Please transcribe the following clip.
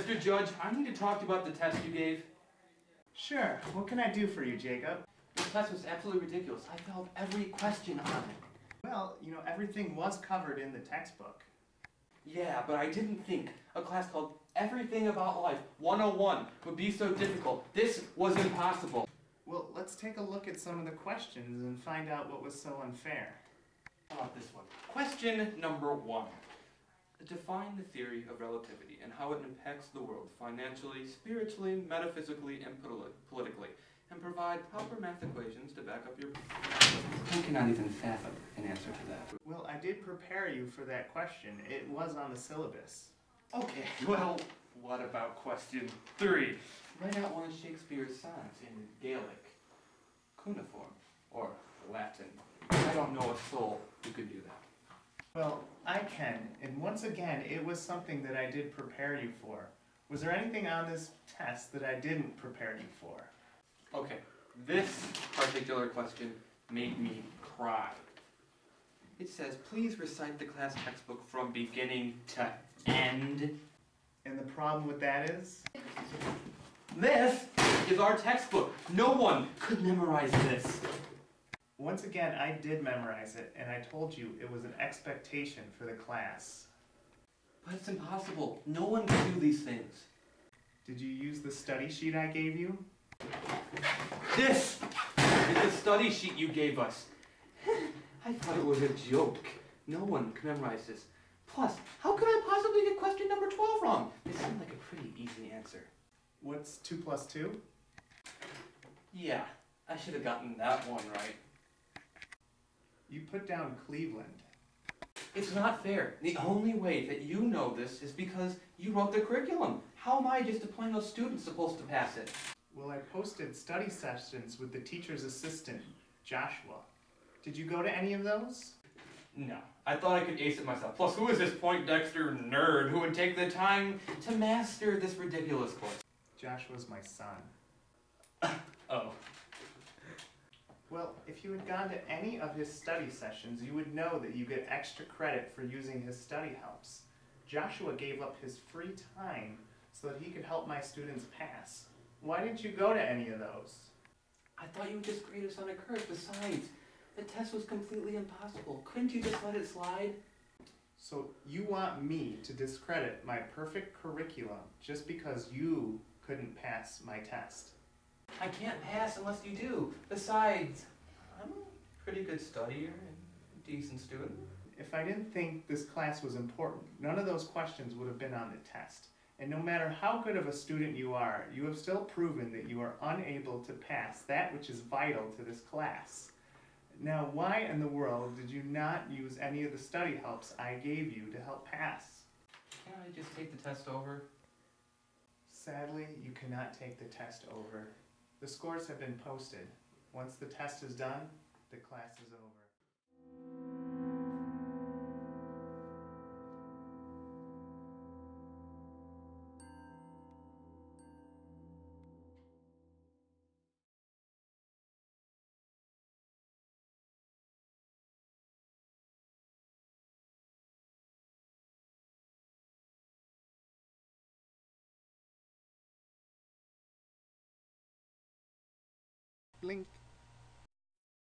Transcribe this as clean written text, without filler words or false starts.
Mr. Judge, I need to talk to you about the test you gave. Sure. What can I do for you, Jacob? The test was absolutely ridiculous. I failed every question on it. Well, you know, everything was covered in the textbook. Yeah, but I didn't think a class called Everything About Life 101 would be so difficult. This was impossible. Well, let's take a look at some of the questions and find out what was so unfair. How about this one? Question number 1. Define the theory of relativity and how it impacts the world financially, spiritually, metaphysically, and politically, and provide proper math equations to back up your... I cannot even fathom an answer to that. Well, I did prepare you for that question. It was on the syllabus. Okay, well, what about question 3? Write out one of Shakespeare's sonnets in Gaelic, cuneiform, or Latin. I don't know a soul who could do that. Well, I can, and once again, it was something that I did prepare you for. Was there anything on this test that I didn't prepare you for? Okay, this particular question made me cry. It says, please recite the class textbook from beginning to end. And the problem with that is? This is our textbook. No one could memorize this. Once again, I did memorize it, and I told you it was an expectation for the class. But it's impossible. No one can do these things. Did you use the study sheet I gave you? This is the study sheet you gave us. I thought it was a joke. No one can memorize this. Plus, how could I possibly get question number 12 wrong? It seemed like a pretty easy answer. What's 2 plus 2? Yeah, I should have gotten that one right. You put down Cleveland. It's not fair. The only way that you know this is because you wrote the curriculum. How am I, just a plain old student, supposed to pass it? Well, I posted study sessions with the teacher's assistant, Joshua. Did you go to any of those? No, I thought I could ace it myself. Plus, who is this Poindexter nerd who would take the time to master this ridiculous course? Joshua's my son. Oh. Well, if you had gone to any of his study sessions, you would know that you get extra credit for using his study helps. Joshua gave up his free time so that he could help my students pass. Why didn't you go to any of those? I thought you would just grade us on a curve. Besides, the test was completely impossible. Couldn't you just let it slide? So you want me to discredit my perfect curriculum just because you couldn't pass my test? I can't pass unless you do. Besides, I'm a pretty good studier and a decent student. If I didn't think this class was important, none of those questions would have been on the test. And no matter how good of a student you are, you have still proven that you are unable to pass that which is vital to this class. Now, why in the world did you not use any of the study helps I gave you to help pass? Can't I just take the test over? Sadly, you cannot take the test over. The scores have been posted. Once the test is done, the class is over. Blink.